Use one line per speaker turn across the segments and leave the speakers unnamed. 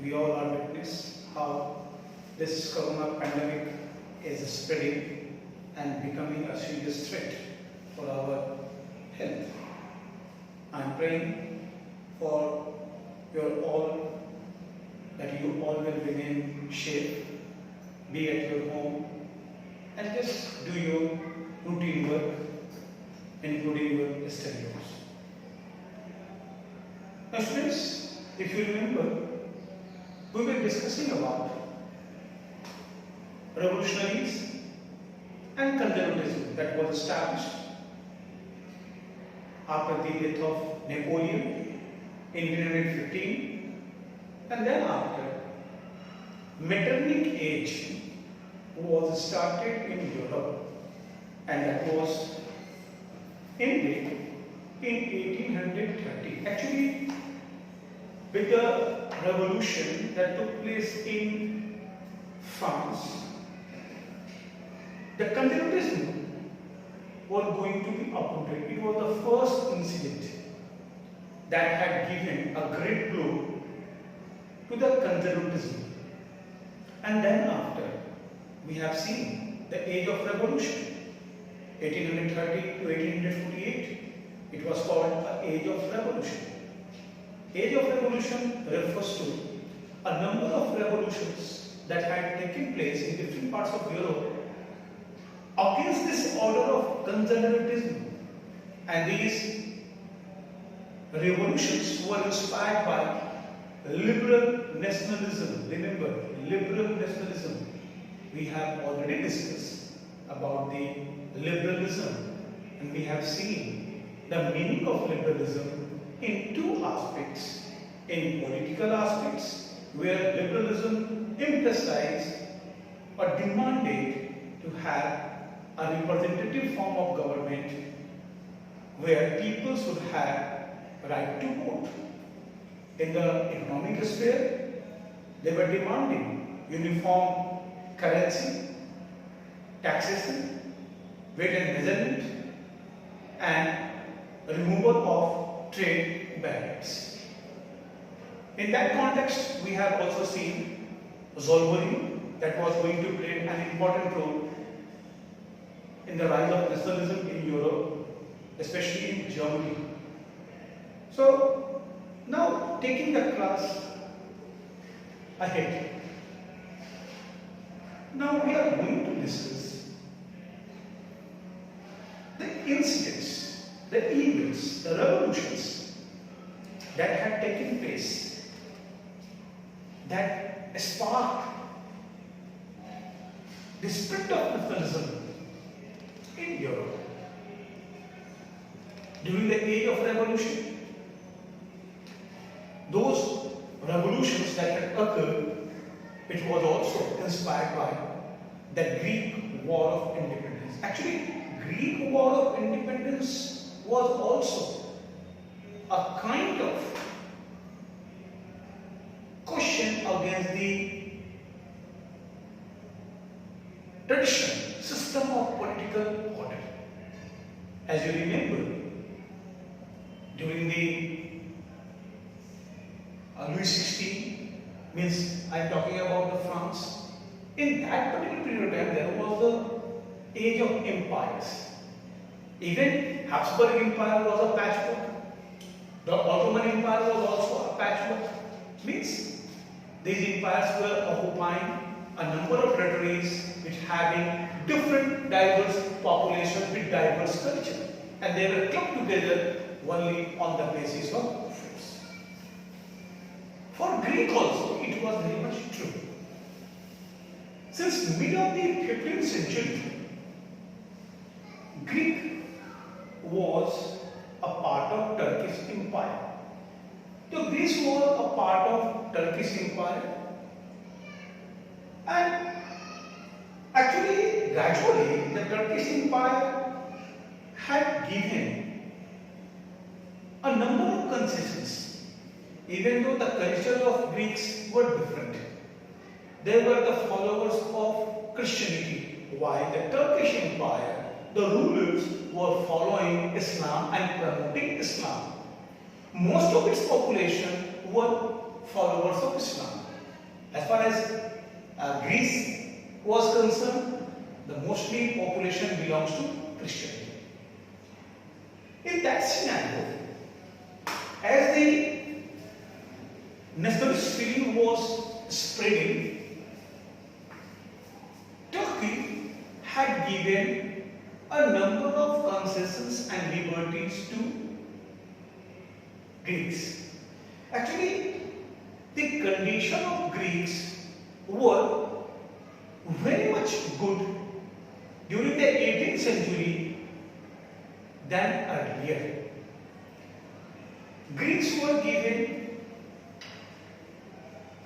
we all are witness how this corona pandemic is spreading and becoming a serious threat for our health. I am praying for your all that you all will remain safe, be at your home, and just do your routine work, including your study hours. Now students, if you remember, we were discussing about revolutionaries and conservatism that was established after the death of Napoleon in 1815, and then after Metternich age was started in Europe, and that was ended in 1830. Actually, with the revolution that took place in France, the conservatism was going to be uprooted. It was the first incident that had given a great blow to the conservatism. And then after, we have seen the age of revolution, 1830 to 1848. It was called the age of revolution. Age of revolution refers to a number of revolutions that had taken place in different parts of Europe against this order of conservatism, and these revolutions were inspired by liberal nationalism. Remember, liberal nationalism. We have already discussed about the liberalism, and we have seen the meaning of liberalism in two aspects. In political aspects, where liberalism emphasized or demanded to have a representative form of government where people should have right to vote. In the economic sphere, they were demanding uniform currency, taxation, weight and measurement, and removal of trade barriers. In that context, we have also seen Zollverein that was going to play an important role in the rise of nationalism in Europe, especially in Germany. So, now taking the class ahead, now we are going to discuss the incidents, the events, the revolutions that had taken place that sparked the spirit of nationalism in Europe. During the age of revolution, those revolutions that had occurred, it was also inspired by the Greek War of Independence. Actually, Greek War of Independence was also a kind of question against the tradition, system of political order. As you remember, during the Louis XVI, means I am talking about the France. In that particular period of time, there was the age of empires. Even Habsburg Empire was a patchwork. The Ottoman Empire was also a patchwork. Means these empires were occupying a number of territories which having different diverse populations with diverse culture, and they were clubbed together only on the basis of force. For Greek also, it was very much true. Since mid of the 15th century, Greek was a part of Turkish Empire. So Greece was a part of Turkish Empire, and actually gradually the Turkish Empire had given a number of concessions, even though the culture of Greeks were different. They were the followers of Christianity, while the Turkish Empire, the rulers were following Islam and promoting Islam. Most of its population were followers of Islam. As far as Greece was concerned, the mostly population belongs to Christianity. In that scenario, as the nationalist feeling was spreading, Turkey had given a number of concessions and liberties to Greeks. Actually, the condition of Greeks were very much good during the 18th century than earlier. Greeks were given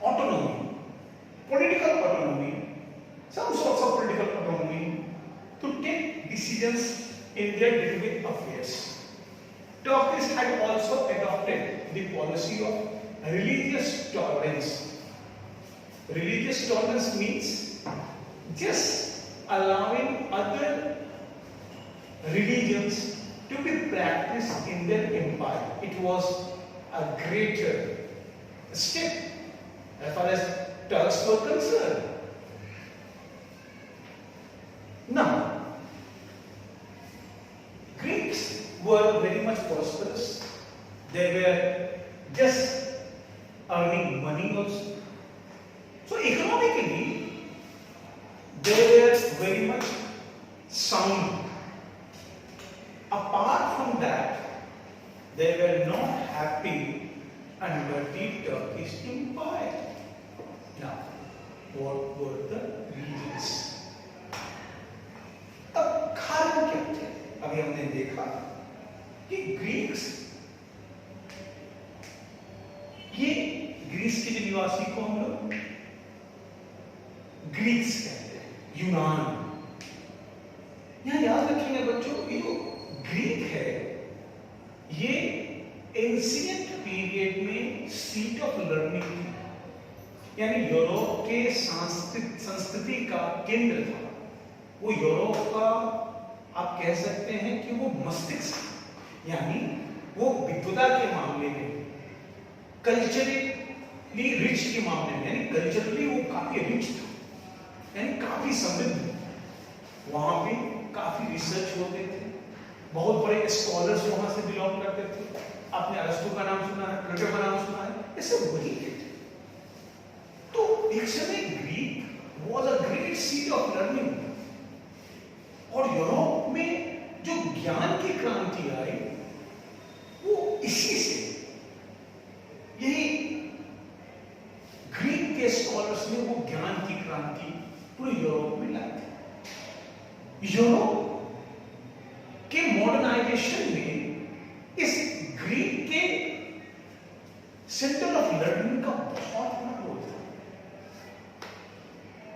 autonomy, political autonomy, some sorts of political autonomy to take decisions in their day-to-day affairs. Turkish had also adopted the policy of religious tolerance. Religious tolerance means just allowing other religions to be practiced in their empire. It was a greater step as far as Turks were concerned. Now, Greeks were very much prosperous. They were just earning money also. So economically, they were very much sound. Apart from that, they were not happy under the Turkish Empire. Now, what were the reasons? अब कारण क्या थे? अभी हमने देखा कि Greeks, ये Greece के जो निवासी को हम लोग ग्रीक्स कहते हैं, यूनान। यहां याद रखेंगे बच्चों, ये जो ग्रीक है, ये एंशिएंट पीरियड में सीट ऑफ लर्निंग थी, यानी यूरोप के संस्कृति का केंद्र था। वो यूरोप का आप कह सकते हैं कि वो मस्तिष्क, यानी वो विद्वता के मामले में, कल्चरली रिच के मामले में, यानी कल्चरली वो काफी रिच था, यानी काफी समृद्ध। वहां पे काफी रिसर्च होते थे, बहुत बड़े स्कॉलर्स वहां से बिलोंग करते थे। आपने अरस्तु का नाम सुना है, प्लेटो का नाम सुना है, ये सब वही थे। तो एक समय Greek was a great seat of learning, और यूरोप में जो ज्ञान की क्रांति आई वो इसी से, यही ग्रीक के स्कॉलर्स ने वो ज्ञान की क्रांति पूरे यूरोप में लाई थी। यूरोप के मॉडर्नाइजेशन में इस ग्रीक के सेंटर ऑफ लर्निंग का बहुत बड़ा रोल था।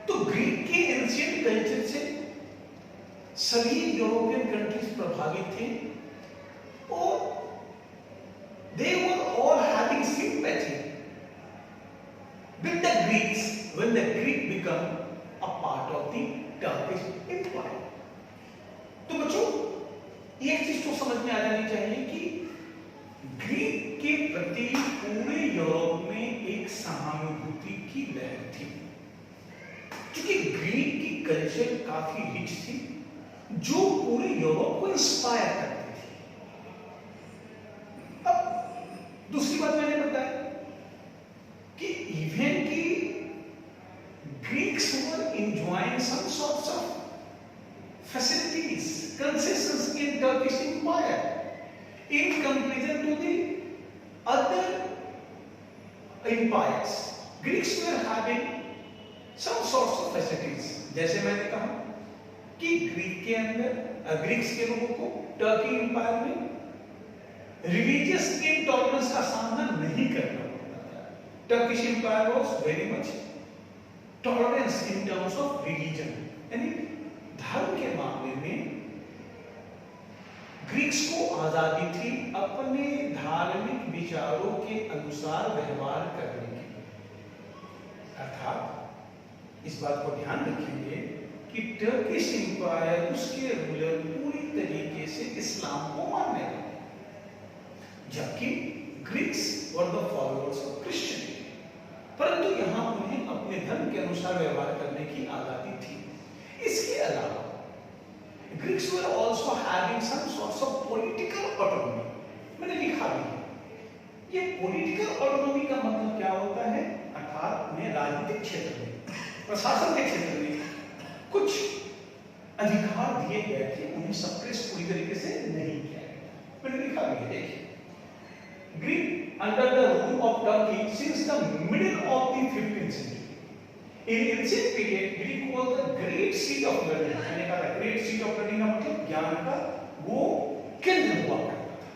तो ग्रीक के एंशिएंट कल्चर से सभी यूरोपियन कंट्रीज प्रभावित थे, और they were all having sympathy with the Greeks when the Greek become a part of the Turkish Empire. तो बच्चों, एक चीज तो समझ में आ जानी चाहिए कि ग्रीक के प्रति पूरे यूरोप में एक सहानुभूति की लहर थी, क्योंकि ग्रीक की कल्चर काफी रिच थी, जो पूरे यूरोप को इंस्पायर करती थी। अब दूसरी बात मैंने बताया कि इवन की Greeks were enjoying some sorts of facilities, concessions in Turkish empire in comparison to the other empires. Greeks were having some sorts of facilities, जैसे मैंने कहा कि ग्रीक के अंदर, ग्रीक्स के लोगों को टर्की एम्पायर में रिलीजियस इंटॉलरेंस का सामना नहीं करना पड़ता था। Turkish empire was very much tolerance in terms of religion, यानी धर्म के मामले में ग्रीक्स को आजादी थी अपने धार्मिक विचारों के अनुसार व्यवहार करने की। अर्थात इस बात को ध्यान रखेंगे कि टर्किश एम्पायर, उसके रूलर पूरी तरीके से इस्लाम को मानने लगे, जबकि Greeks were the followers of Christianity. परंतु यहां उन्हें के अनुसार व्यवहार करने की आजादी थी। इसके अलावा Greeks were also having some sorts of political autonomy. मैंने लिखा भी है, ये पॉलिटिकल ऑटोनॉमी का मतलब क्या होता है, अर्थात उन्हें राजनीतिक क्षेत्र में, प्रशासन के क्षेत्र में कुछ अधिकार दिए गए थे, उन्हें सप्रेस पूरी तरीके से नहीं किया गया। मैंने लिखा भी है, देखिए, Greek under the rule of Turkey since the middle of the 15th century। In ancient period, Greek was the great seat of learning। मैंने कहा था great seat of learning का मतलब ज्ञान का वो केंद्र हुआ करता था।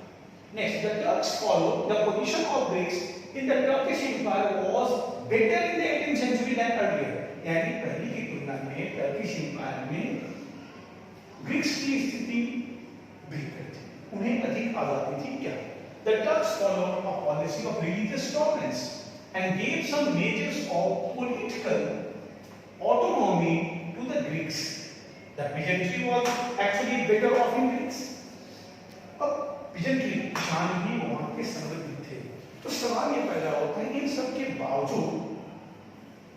Next, the Turks followed the position of Greeks in the Turkish Empire was better in the 18th century than earlier। यानी पहले की तुलना में टर्किश एम्पायर में ग्रीक्स की स्थिति बेहतर थी, उन्हें अधिक आजादी थी। क्या? The Turks followed a policy of religious tolerance and gave some measures of political autonomy to the Greeks। The peasantry was actually better off in Greeks। अब peasantry किसान ही वहां के समृद्ध थे, तो सवाल ये पैदा होता है, इन सब के बावजूद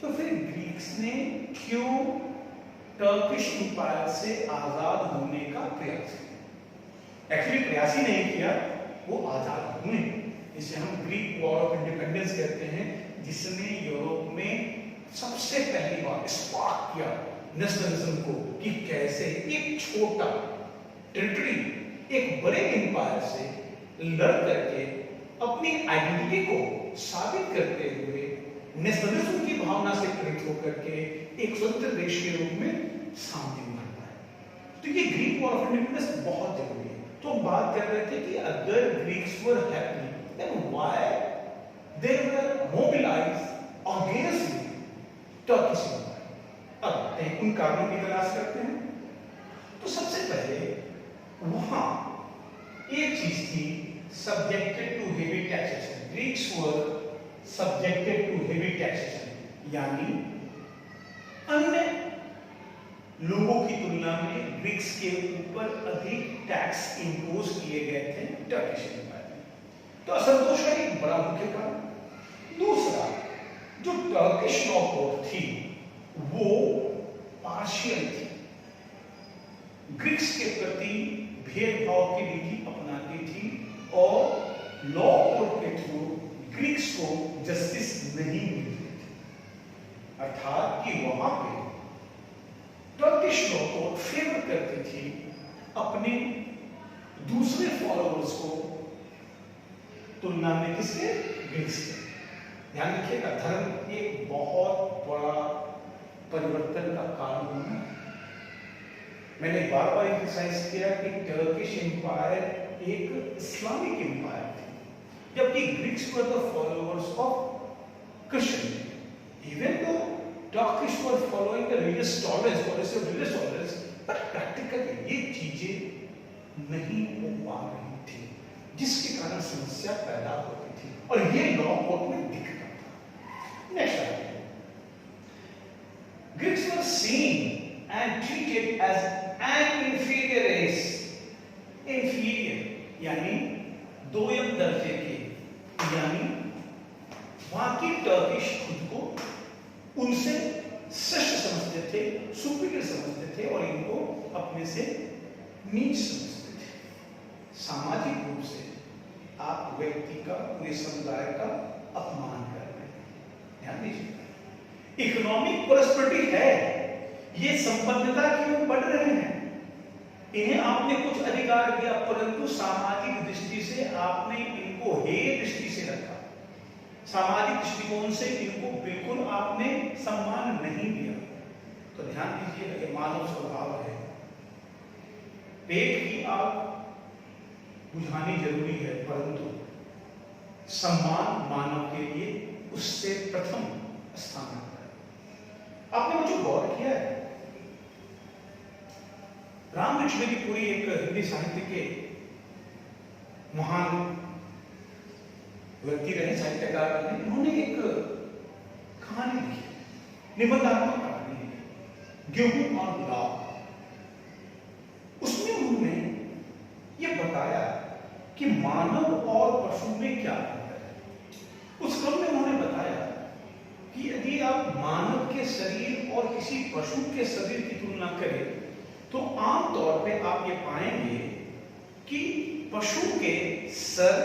तो फिर ग्रीक्स ने क्यों टर्किश एम्पायर से आजाद होने का प्रयास किया? एक्चुअली प्रयास ही नहीं किया, वो आजाद हुए। इसे हम ग्रीक वॉर ऑफ इंडिपेंडेंस कहते हैं, जिसने यूरोप में सबसे पहली बार स्पार्क किया नेशनलिज्म को, कि कैसे एक छोटा टेरिटरी एक बड़े एम्पायर से लड़ करके अपनी आइडेंटिटी को साबित करते हुए नेशनलिज्म की भावना से प्रेरित होकर के एक स्वतंत्र देश के रूप में सामने उभरता है। तो ये ग्रीक वॉर ऑफ इंडिपेंडेंस बहुत जरूरी है। तो हम बात कर रहे थे कि अगर Greeks were happy, then why they were mobilized against Turkish Empire? अब उन कारणों की तलाश करते हैं। तो सबसे पहले वहां एक चीज थी, subjected to heavy taxation। Greeks were subjected to heavy taxation, यानी अन्य लोगों की तुलना में ग्रीक्स के ऊपर अधिक टैक्स इंपोज किए गए थे टर्किश एम्पायर में। तो असंतोष का एक बड़ा मुख्य कारण। दूसरा, जो टर्किश लॉ कोड थी वो पार्शियल थी, ग्रीक्स के प्रति भेदभाव की नीति अपनाती थी और लॉ कोड के थ्रू ग्रीक्स को जस्टिस नहीं मिलती थी। अर्थात कि वहां पे टर्किश लॉ को फेवर करती थी अपने दूसरे फॉलोअर्स को तुलना में, किसके? ग्रीक्स के। ध्यान रखिएगा, धर्म एक बहुत बड़ा परिवर्तन का कारण होना। मैंने बार बार एम्फसाइज किया कि टर्किश एम्पायर एक इस्लामिक एम्पायर थी, जबकि Greeks were the followers of Christianity. Even though Turkish were following the religious tolerance, policy of religious tolerance, but practically ये चीजें नहीं हो पा रही थी, जिसके कारण समस्या पैदा होती थी और ये लॉ कोड में दिखता था। Next, Greeks were seen and treated as an inferior race। inferior यानी दोयम दर्जे के, यानी बाकी टर्किश खुद को उनसे श्रेष्ठ समझते थे, सुपीरियर समझते थे और इनको अपने से नीच समझते थे। सामाजिक रूप से आप व्यक्ति का, पूरे समुदाय का अपमान कर रहे हैं। ध्यान दीजिए, इकोनॉमिक प्रॉस्पेरिटी है, ये संबद्धता क्यों बढ़ रहे हैं? इन्हें आपने कुछ अधिकार दिया, परंतु सामाजिक दृष्टि से आपने इनको हेय दृष्टि से रखा, सामाजिक दृष्टिकोण से इनको बिल्कुल आपने सम्मान नहीं दिया। तो ध्यान दीजिएगा, ये मानव स्वभाव है। पेट की आग बुझानी जरूरी है, परंतु सम्मान मानव के लिए उससे प्रथम स्थान आता है। आपने मुझे गौर किया है, रामकृष्ण की पूरी एक हिंदी साहित्य के महान व्यक्ति रहे, साहित्यकार रहे, उन्होंने एक कहानी लिखी, निबंधात्मक कहानी है, गेहूं और गुलाब। उसमें उन्होंने ये बताया कि मानव और पशु में क्या अंतर है। उस क्रम में उन्होंने बताया कि यदि आप मानव के किसी पशु के शरीर की तुलना करें तो आमतौर पे आप ये पाएंगे कि पशु के सर,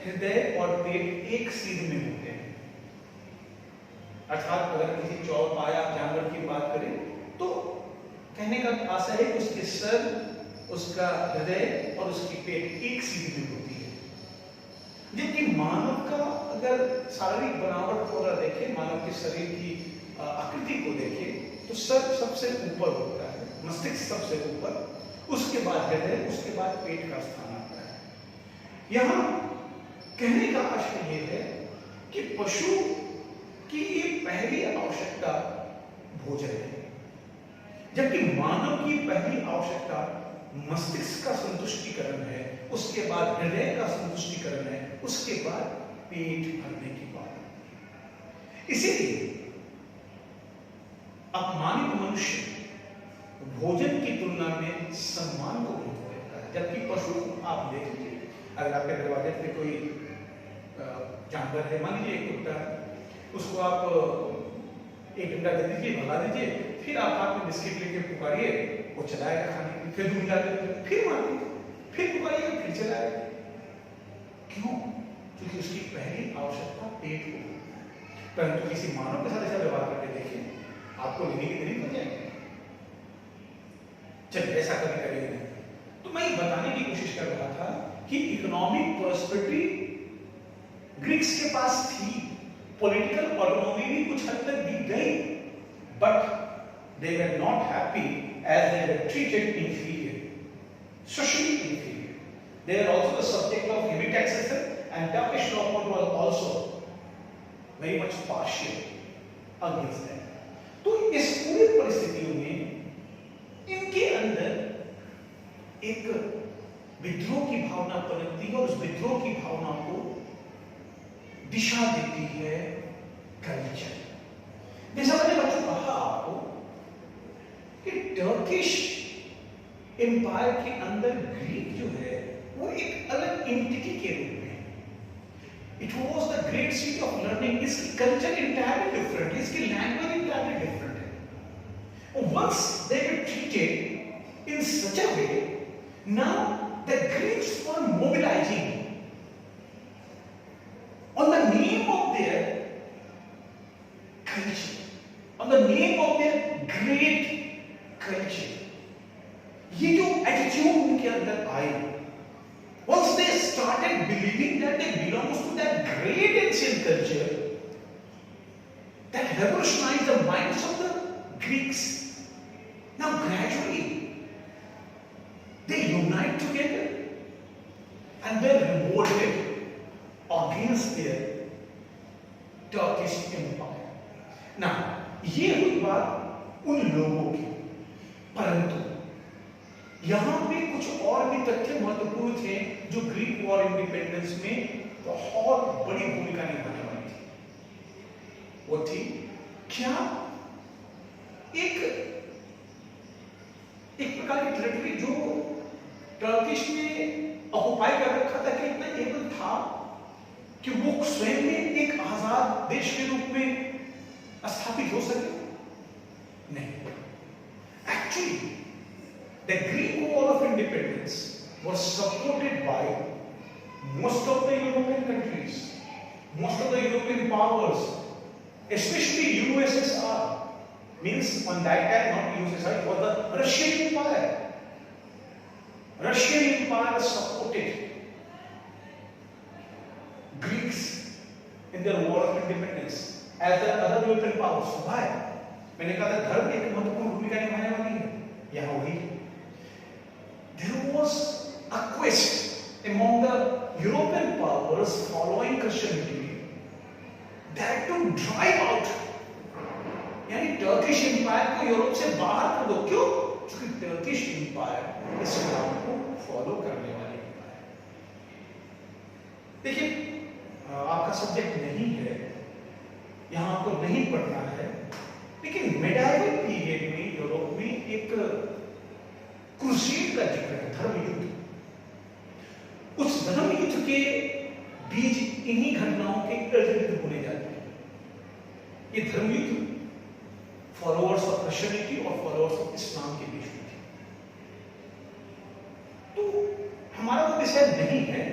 हृदय और पेट एक सीध में होते हैं। अर्थात अगर किसी चौपाया जानवर की बात करें तो कहने का आशा है कि उसके सर, उसका हृदय और उसकी पेट एक सीध में होती है। जबकि मानव का अगर शारीरिक बनावट को अगर देखें, मानव के शरीर की आकृति को देखें तो सर सबसे ऊपर होता है, मस्तिष्क सबसे ऊपर, उसके बाद हृदय, उसके बाद पेट का स्थान आता है। यहां कहने का आशय यह है कि पशु की ये पहली आवश्यकता भोजन है, जबकि मानव की पहली आवश्यकता मस्तिष्क का संतुष्टिकरण है, उसके बाद हृदय का संतुष्टिकरण है, उसके बाद पेट भरने की बात। इसीलिए अपमानित मनुष्य भोजन की तुलना में सम्मान को महत्व देता है, जबकि पशु आप देख लीजिए, अगर आपके दरवाजे पे कोई जानवर है, मान लीजिए एक कुत्ता है, उसको आप एक डंडा दे दीजिए, भगा दीजिए, फिर आप हाथ में बिस्किट लेके पुकारिए, वो चलाएगा खाने के लिए, फिर दूध डालिए, फिर मारिए, फिर पुकारिए, फिर चलाएगा। क्यों? क्योंकि उसकी पहली आवश्यकता पेट को। परंतु किसी मानव के साथ ऐसा व्यवहार करके देखिए, आपको लेने की देरी हो जाएगी। चलिए ऐसा कभी करेंगे नहीं। तो मैं ये बताने की कोशिश कर रहा था कि इकोनॉमिक प्रॉस्पेरिटी ग्रीक्स के पास थी, पॉलिटिकल ऑटोनॉमी भी कुछ हद तक दी गई, but they were not happy as they were treated inferior, socially inferior. They were also the subject of heavy taxation, and Turkish law code was also very much partial against them. तो इस पूरी परिस्थितियों में इनके अंदर एक विद्रोह की भावना पनपती है, और उस विद्रोह की भावना को दिशा देती है कल्चर। जैसा मैंने बच्चों कहा आपको कि टर्किश एम्पायर के अंदर ग्रीक जो है वो एक अलग एंटिटी के रूप में, it was the great city of learning. इसकी कल्चर इंटायरली डिफरेंट है, इसकी लैंग्वेज इंटायरली डिफरेंट है। Once they were treated in such a way, now the Greeks were mobilising on the name of their culture, on the name of their great culture. ये जो attitude उनके अंदर आई, once they started believing that they belongs to that great ancient culture that revolutionized the minds of the Greeks, now gradually they unite together and they revolted against their Turkish empire. Now, ये हुई बात उन लोगों की, परंतु यहां पे कुछ और भी तथ्य महत्वपूर्ण थे जो ग्रीक वॉर इंडिपेंडेंस में बहुत बड़ी भूमिका निभाने वाली थी। वो थी क्या? एक प्रकार की टेरिटरी जो टर्किश ने ऑक्युपाई कर रखा था, कि इतना एबल था कि वो स्वयं में एक आजाद देश के रूप में स्थापित हो सके? नहीं। Actually, the Greek War of Independence was supported by most of the European countries, most of the European powers, especially USSR. Means on that time, not USSR, it was the Russian Empire. Russian Empire supported Greeks in their war of independence as the other European powers. Why? मैंने कहा था धर्म एक महत्वपूर्ण भूमिका निभाने वाली है। यहाँ हुई, there was a quest among the European powers following Christianity that to drive out, यानी टर्किश एम्पायर को यूरोप से बाहर कर दो। क्यों? क्योंकि टर्किश एम्पायर इस्लाम को फॉलो करने वाली एम्पायर। देखिए, आपका सब्जेक्ट नहीं है, यहां आपको नहीं पढ़ना है, लेकिन मेडाइवल पीरियड में यूरोप में एक क्रूसेड का जिक्र है, धर्म युद्ध। उस धर्म युद्ध के बीज इन्हीं घटनाओं के इर्द गिर्द बुने जाते हैं। ये धर्म युद्ध फॉलोअर्स ऑफ क्रिश्चियनिटी और फॉलोअर्स ऑफ इस्लाम के बीच में थी। तो हमारा वो विषय नहीं है,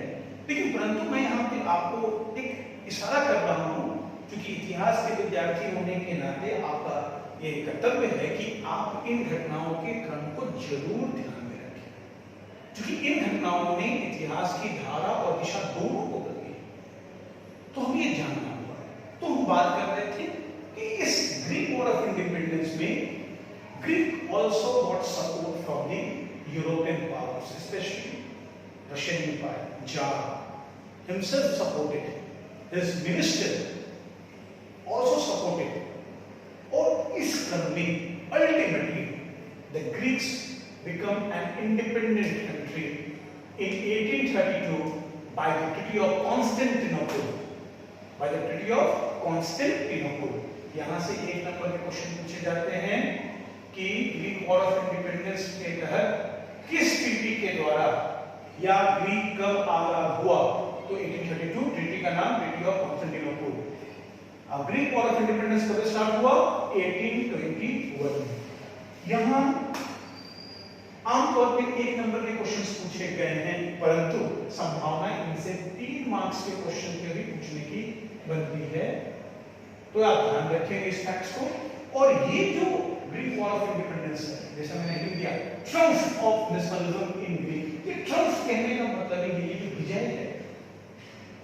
लेकिन परंतु मैं यहाँ पे आपको एक इशारा कर रहा हूँ, क्योंकि इतिहास के विद्यार्थी होने के नाते आपका ये कर्तव्य है कि आप इन घटनाओं के क्रम को जरूर ध्यान में रखें, क्योंकि इन घटनाओं ने इतिहास की धारा और दिशा दोनों को बदली। तो हम ये जानना हुआ। तो हम बात कर रहे थे कि इस ग्रीक वॉर ऑफ इंडिपेंडेंस में Greek also got support from the European powers, especially Russian empire, tsar himself supported, his minister also supported, और इस क्रम में ultimately the Greeks become an independent country in 1832 by the Treaty of Constantinople. By the Treaty of Constantinople. यहाँ से एक number के question पूछे जाते हैं कि ग्रीक वॉर ऑफ इंडिपेंडेंस के तहत किस ट्रीटी के द्वारा या ग्रीक कब आजाद हुआ? तो 1832 ट्रीटी का नाम ट्रीटी ऑफ कॉन्स्टेंटिनोपल। अब ग्रीक वॉर ऑफ इंडिपेंडेंस कब स्टार्ट हुआ? 1821। यहाँ आमतौर पे एक नंबर के क्वेश्चंस पूछे गए हैं, परंतु संभावना इनसे 3 मार्क्स के क्वेश्चन के भी पूछने की बनती है। तो आप ध्यान रखेंगे इस फैक्ट्स को। और ये जो ग्रीक वॉर ऑफ इंडिपेंडेंस है, जैसा मैंने लिख दिया, triumph of nationalism in Greek. ये ट्रम्फ कहने का मतलब है ये जो विजय है,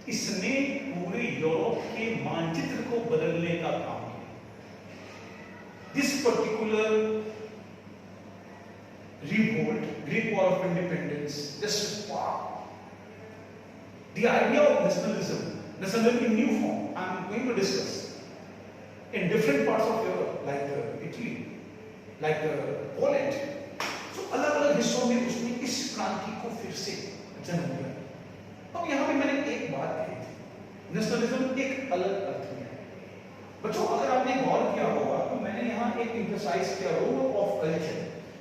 इसने पूरे यूरोप के मानचित्र को बदलने का काम किया। This particular revolt, Greek War of Independence, just sparked the idea of nationalism. Nationalism in new form. I am going to discuss in different parts of Europe, like Italy, like Poland. So अलग-अलग हिस्सों में उसने इस क्रांति को फिर से जन्म दिया। अब यहाँ पे मैंने एक बात कही थी, नेशनलिज्म एक अलग अर्थ में है। बच्चों अगर आपने गौर किया होगा तो मैंने यहाँ एक एम्फसाइज किया रोल ऑफ कल्चर।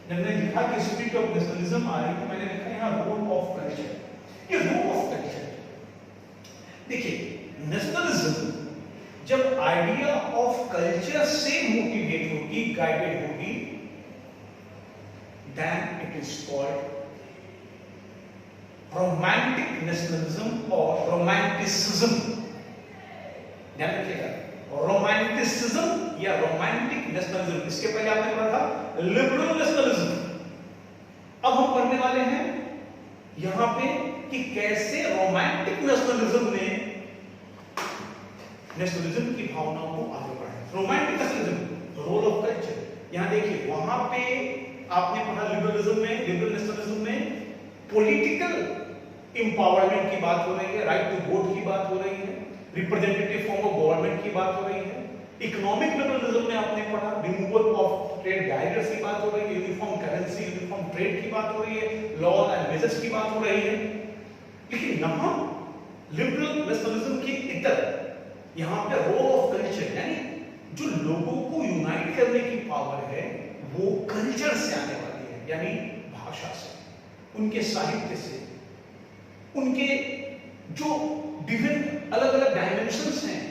जब मैंने लिखा कि स्पिरिट ऑफ नेशनलिज्म आ रही तो मैंने लिखा यहाँ रोल ऑफ कल्चर। ये रोल ऑफ कल्चर, देखिए नेशनलिज्म जब आइडिया ऑफ कल्चर से मोटिवेट होगी, गाइडेड होगी, then it is called romantic nationalism और रोमांटिसिज्म। ध्यान रखिएगा, रोमांटिसिज्म या रोमांटिक नेशनलिज्म। इसके पहले आपने पढ़ा था लिबरल नेशनलिज्म। अब हम पढ़ने वाले हैं यहां पे कि कैसे रोमांटिक नेशनलिज्म ने नेशनलिज्म की भावनाओं को आगे बढ़ाया। Romantic nationalism, role of culture. यहां देखिए, वहां पे आपने पढ़ा लिबरलिज्म में, लिबरल नेशनलिज्म में पॉलिटिकल एम्पावरमेंट की बात हो रही है, राइट टू वोट की बात हो रही है, रिप्रेजेंटेटिव फॉर्म ऑफ गवर्नमेंट की बात हो रही है। इकोनॉमिक लिबरलिज्म में आपने पढ़ा रिमूवल ऑफ ट्रेड बैरियर्स की बात हो रही है, यूनिफॉर्म करेंसी, यूनिफॉर्म ट्रेड की बात हो रही है, लॉ एंड मेजर्स की बात हो रही है। लेकिन यहाँ लिबरल नेशनलिज्म के इतर यहाँ पे रोल ऑफ कल्चर, यानी जो लोगों को यूनाइट करने की पावर है वो कल्चर से आने वाली है, यानी भाषा से, उनके साहित्य से, उनके जो विभिन्न अलग अलग डायमेंशंस हैं,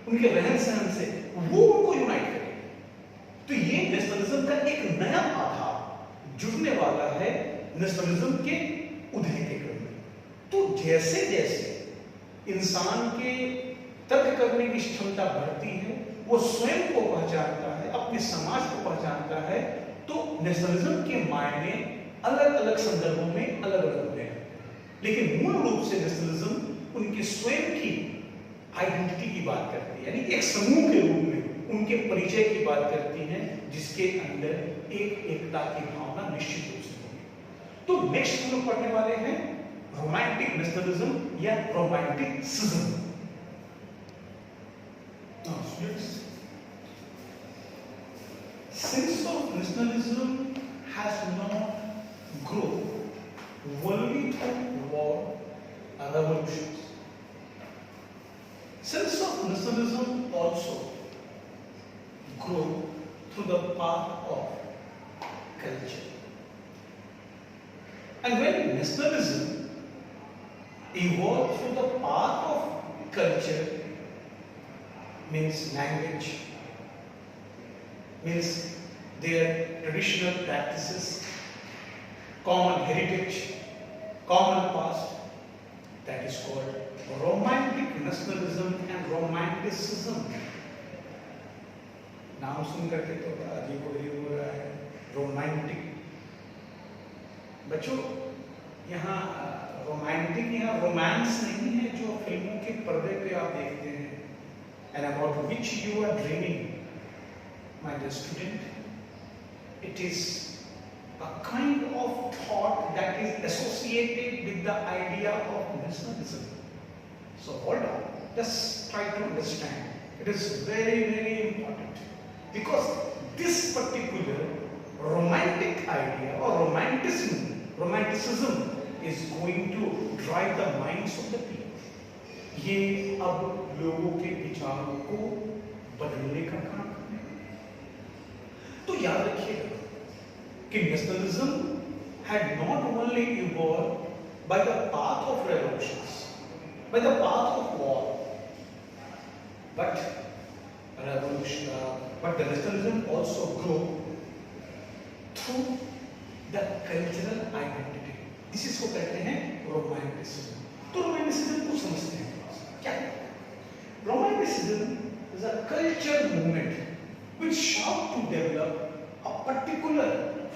उनके रहन सहन से, वो उनको यूनाइट करें। तो ये नेशनलिज्म का एक नया आधार जुड़ने वाला है नेशनलिज्म के उदय के क्रम में। तो जैसे जैसे इंसान के तर्क करने की क्षमता बढ़ती है, वो स्वयं को पहचानता है, अपने समाज को पहचानता है, तो नेशनलिज्म के मायने अलग अलग संदर्भों में अलग अलग होते हैं। लेकिन मूल रूप से नेशनलिज्म उनके स्वयं की आइडेंटिटी की बात करती है, यानी एक समूह के रूप में उनके परिचय की बात करती है, जिसके अंदर एक एकता की भावना निश्चित रूप से होगी। तो नेक्स्ट हम लोग पढ़ने वाले हैं रोमांटिक नेशनलिज्म या romanticism. Sense of nationalism has not grown only through war and revolutions. Sense of nationalism also grew through the path of culture. And when nationalism evolved through the path of culture, means language, means their traditional practices, common heritage, common past. That is called romantic nationalism and romanticism. नाम सुन करके तो बड़ा अजीब हो रहा है, romantic. बच्चों, यहाँ रोमांटिक या रोमांस नहीं है जो फिल्मों के पर्दे पे आप देखते हैं, and about which you are dreaming, my dear student. It is a kind of thought that is associated with the idea of nationalism. So hold on, just try to understand. It is very, very important, because this particular romantic idea or romanticism is going to drive the minds of the people. ये अब लोगों के विचारों को बदलने का काम करेगा। तो याद रखिएगा कि nationalism had not only evolved by the path of revolutions, by the path of war, but the nationalism also grew through the cultural identity. This is को कहते हैं romanticism. तो romanticism को समझते हैं क्या? Romanticism is a culture movement which sought to develop a particular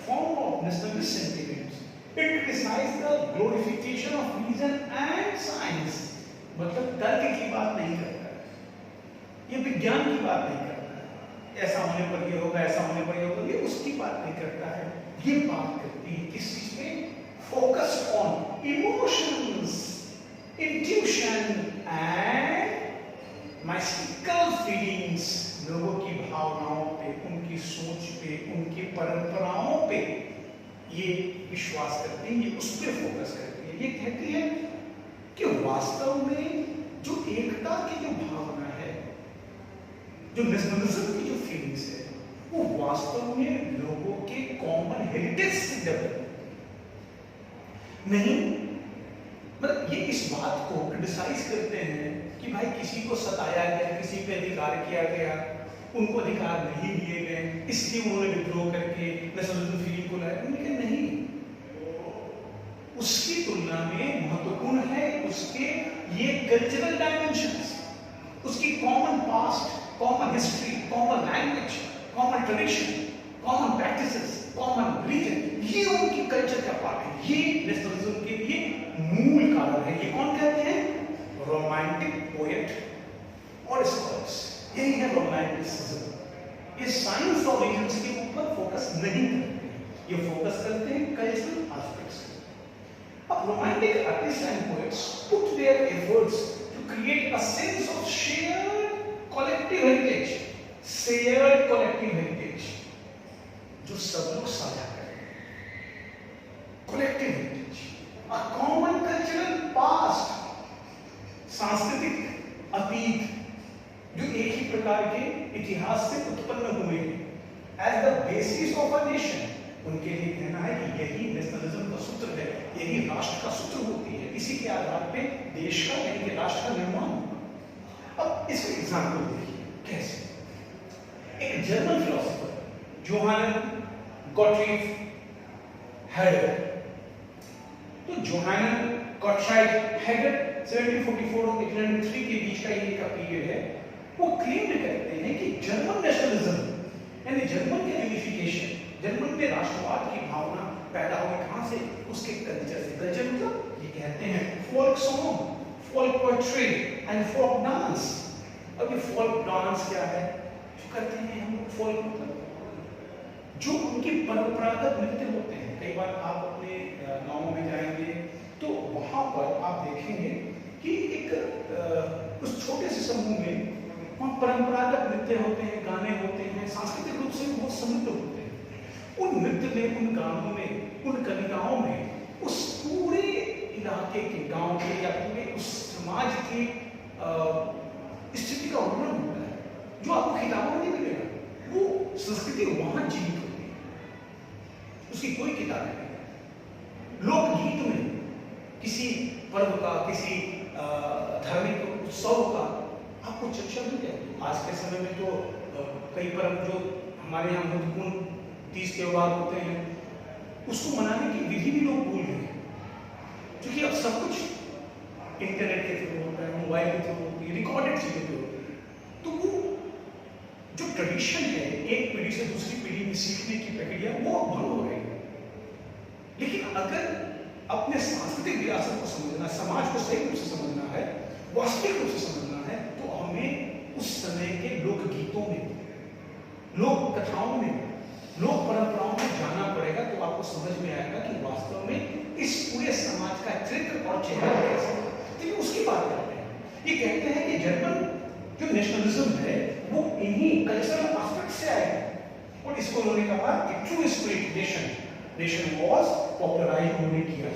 form of nationalist sentiments. It criticized the glorification of reason and science. मतलब तर्क की बात नहीं करता है, ये विज्ञान की बात नहीं करता है, ऐसा होने पर ये होगा, ऐसा होने पर ये होगा, ये उसकी बात नहीं करता है। ये बात करती है किस चीज पे? Focus on emotions, intuition and mystical feelings. लोगों की भावनाओं पे, उनकी सोच पे, उनकी परंपराओं पे ये विश्वास करती है, ये उस पर फोकस करती है। ये कहती है कि वास्तव में जो एकता की जो भावना है, जो नेशनलिज्म की जो फीलिंग्स है, वो वास्तव में लोगों के कॉमन हेरिटेज से डेवलप नहीं। मतलब ये इस बात को क्रिटिसाइज करते हैं कि भाई किसी को सताया गया, किसी पे अधिकार किया गया, उनको अधिकार नहीं दिए गए, इसलिए उन्होंने विद्रोह करके नेशनलिज्म फीलिंग को लाया। उन्होंने कहा नहीं, उसकी तुलना में महत्वपूर्ण है उसके ये कल्चरल डायमेंशंस, उसकी common past, common history, common language, common tradition, common practices, common religion, ये उनकी कल्चर का पार्ट है। ये नेशनलिज्म के लिए मूल कारण है। ये कौन कहते हैं? रोमांटिक पोएट और स्कॉलर्स। यही है रोमांटिसिज्म। ये साइंस और रीजन्स के ऊपर फोकस नहीं करते हैं, ये फोकस करते हैं कल्चरल एस्पेक्ट्स। अब romantic artist and poets put their efforts to create a sense of shared collective heritage, shared collective heritage, जो सब लोग साझा करें। Collective heritage, a common cultural past, सांस्कृतिक अतीत जो एक ही प्रकार के इतिहास से उत्पन्न हुए as the basis of a nation. उनके लिए कहना है कि यही नेशनलिज्म का सूत्र है, यही राष्ट्र का सूत्र होती है, इसी के आधार पे देश का यानी कि राष्ट्र का निर्माण होगा। अब इसका एग्जाम्पल देखिए कैसे। एक German philosopher Johann Gottfried Hegel, तो जोहान गॉटफ्रीड हेगेल 1744 और 1803 के बीच का ये का पीरियड है। वो क्लेम करते हैं कि जर्मन नेशनलिज्म यानी जर्मन के यूनिफिकेशन, जर्मन में राष्ट्रवाद की भावना पैदा हुई कहां से? उसके कल्चर से। कल्चर मतलब ये कहते हैं folk song, folk poetry and folk dance. अब ये फोल्क डांस क्या है? जो करते हैं हम लोग फोल्क मतलब जो उनके परंपरागत नृत्य होते हैं। कई बार आप अपने गांवों में जाएंगे तो वहां पर आप देखेंगे कि एक उस छोटे से समूह में वहाँ परंपरागत नृत्य होते हैं, गाने होते हैं, सांस्कृतिक रूप से बहुत समृद्ध होते हैं। उन नृत्य में, उन गानों में, उन कविताओं में उस पूरे इलाके के, गांव के या पूरे उस समाज की स्थिति का वर्णन होता है, जो आपको किताबों में नहीं मिलेगा। वो संस्कृति वहां जीवित होती है, उसकी कोई किताब नहीं। लोकगीत में किसी पर्व का, किसी धार्मिक उत्सव का आपको चर्चा मिल जाएगी। आज के समय में तो कई पर्व जो हमारे यहाँ महत्वपूर्ण 30 त्योहार होते हैं, उसको मनाने की विधि भी लोग भूल गए, क्योंकि अब सब कुछ इंटरनेट के थ्रू होता है, मोबाइल के थ्रू होती है, रिकॉर्डेड चीजें भी होती है। तो वो जो ट्रेडिशन है एक पीढ़ी से दूसरी पीढ़ी में सीखने की प्रक्रिया वो भंग हो रही है। लेकिन अगर अपने सांस्कृतिक विरासत को समझना, समाज को सही रूप से समझना है, वास्तविक रूप से समझना है, तो हमें उस समय के लोकगीतों में, लोक कथाओं में, लोक परंपराओं में जाना पड़ेगा। तो आपको समझ में आएगा कि वास्तव में इस पूरे समाज का चित्र और चेहरा कैसा है। तो उसकी बात करते हैं। ये कहते हैं कि जर्मन जो नेशनलिज्म है वो इन्हीं कल्चरल एस्पेक्ट से आया और इसको उन्होंने कहा कि true spirit nation was popularise होने किया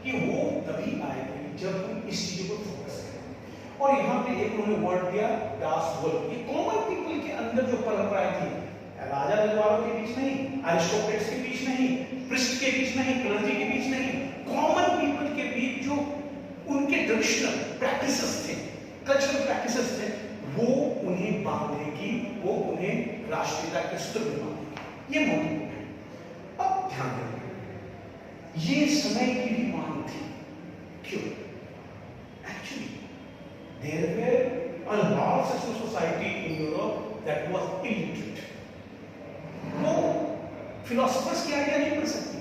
कि वो तभी आएगी जब हम इस चीजों को फोकस करें। और यहाँ पे एक उन्होंने वर्ड दिया दास वोल्फ, ये कॉमन पीपल के अंदर जो परंपराएं थी, राजा रजवाड़ों के बीच नहीं, अरिस्टोक्रेट्स के बीच नहीं, प्रिस्ट के बीच नहीं, क्लर्जी के बीच नहीं, कॉमन पीपल के बीच जो उनके ट्रेडिशनल प्रैक्टिसेस थे, कल्चरल प्रैक्टिसेस थे, वो उन्हें बांधेगी, वो उन्हें राष्ट्रीयता के सूत्र में बांधेगी। ये महत्वपूर्ण है। अब ध्यान दें, ये समय की भी मांग थी। क्यों? Actually there were a large section of society in Europe that was illiterate. वो फिलोसफर्स की आइडिया नहीं पढ़ सकती,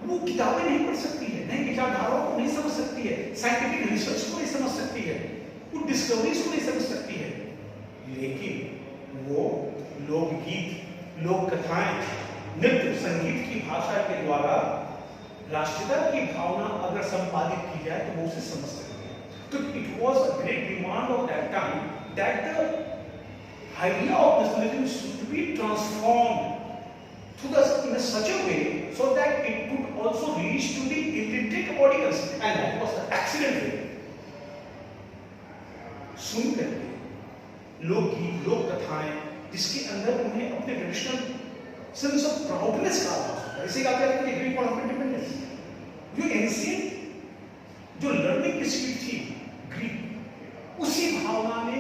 वो किताबें नहीं पढ़ सकती है, नई विचारधाराओं को नहीं समझ सकती है, साइंटिफिक रिसर्च को नहीं समझ सकती है, वो डिस्कवरीज को नहीं समझ सकती है। लेकिन वो लोकगीत, लोक कथाएं, नृत्य, संगीत की भाषा के द्वारा राष्ट्रीयता की भावना अगर संपादित की जाए तो वो उसे समझ सकती है। तो it was a great demand of that time that the idea of nationalism should be transformed in such a way so that it could also reach to the illiterate audience, and that was the excellent way. सुन करके लोकगीत, लोक कथाएं, जिसके अंदर उन्हें अपने traditional sense of proudness का आभास होता है। इसे कहते हैं कि ग्रीक फॉर इंडिपेंडेंस, जो एंशिएंट जो लर्निंग स्पीड थी ग्रीक, उसी भावना ने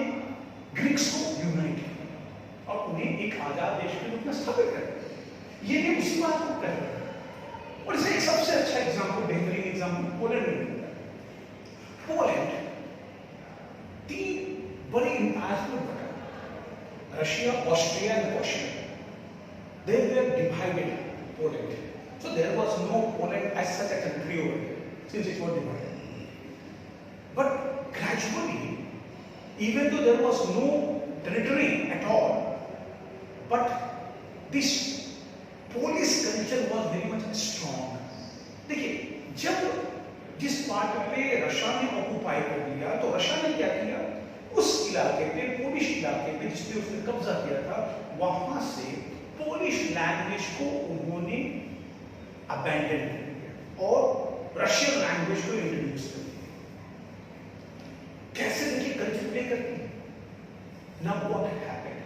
ग्रीक्स को यूनाइट और उन्हें एक आजाद देश के रूप में स्थापित कर। ये भी उसी बात को कर रहे हैं। और इसे एक सबसे अच्छा एग्जाम्पल, बेहतरीन एग्जाम्पल पोलैंड में मिलता है। पोलैंड 3 बड़े एम्पायर्स में बटा, Russia, Austria and Prussia. They were divided, Poland. So there was no Poland as such a country over there, since it was divided. But gradually, even though there was no territory at all, but this Polish culture was very much strong. देखिए, जब जिस part पे Russia ने occupy कर लिया, तो Russia ने क्या किया, उस इलाके पे, पोलिश इलाके पे जिस पे उसने कब्जा किया था, वहां से पोलिश लैंग्वेज को उन्होंने अबैंडन कर दिया और रशियन लैंग्वेज को इंट्रोड्यूस कर दिया। कैसे देखिए कल्चर प्ले करती है। Now what had happened,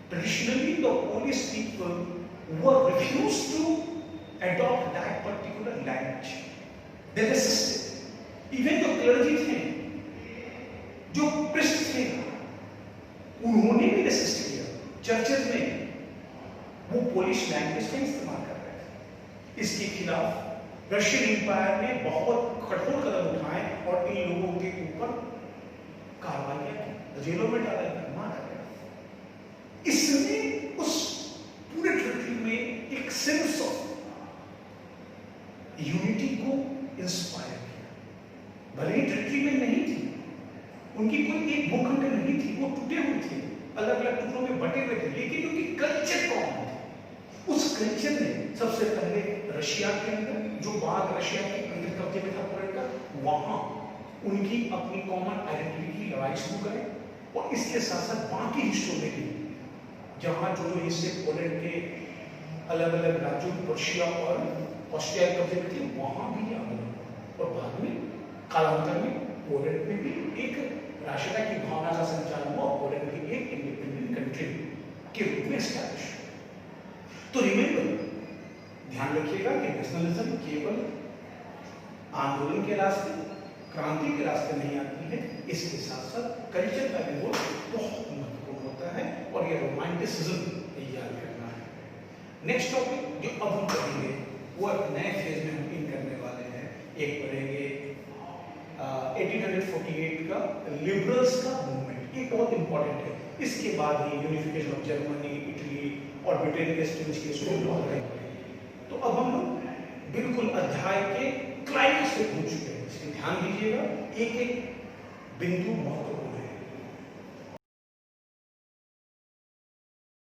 traditionally the Polish people were refused to adopt that particular language, they resisted. Even जो क्लर्जी थे, जो प्रिस्ट थे, उन्होंने भी रेसिस्ट किया। चर्चेज में वो पोलिश लैंग्वेज का इस्तेमाल कर रहे थे। इसके खिलाफ रशियन एम्पायर ने बहुत कठोर कदम उठाए और इन लोगों के ऊपर कार्रवाइयां की, जेलों में डाला गया, मारा गया। इसने उस पूरे टेरिटरी में एक सेंस ऑफ यूनिटी को इंस्पायर किया। भले ही टेरिटरी में नहीं थी, उनकी कोई एक भूखंड नहीं थी, वो टूटे हुए थे, अलग अलग टुकड़ों में बटे हुए थे, लेकिन उनकी कल्चर कॉमन थी। उस कल्चर ने सबसे पहले रशिया के अंदर, जो बाद रशिया के अंदर कब्जे में था पोलैंड का, वहां उनकी अपनी कॉमन आइडेंटिटी की लड़ाई शुरू करें और इसके साथ साथ बाकी हिस्सों में भी, जहां जो जो हिस्से पोलैंड के अलग अलग राज्यों, रशिया और ऑस्ट्रिया के कब्जे में थे, वहां भी आंदोलन। और बाद में कालांतर में पोलैंड में भी एक राष्ट्रीयता की भावना का संचार हुआ, पोलैंड की एक इंडिपेंडेंट कंट्री के रूप में एस्टैब्लिश। तो रिमेंबर, ध्यान रखिएगा कि नेशनलिज्म केवल आंदोलन के रास्ते, क्रांति के रास्ते नहीं आती है, इसके साथ साथ कल्चर का भी रोल बहुत महत्वपूर्ण होता है और ये रोमांटिसिज्म याद करना है। नेक्स्ट टॉपिक जो अब हम पढ़ेंगे वो एक नए फेज में हम इन करने वाले हैं। एक पढ़ेंगे 1848 का लिबरल्स का मूवमेंट, ये बहुत इंपॉर्टेंट है। इसके बाद ही यूनिफिकेशन ऑफ जर्मनी, इटली और ब्रिटेन के स्टूडेंट्स के स्कूल में। तो अब हम लोग बिल्कुल अध्याय के क्लाइमेक्स पे पहुंच चुके हैं, इसलिए ध्यान दीजिएगा, एक एक बिंदु महत्वपूर्ण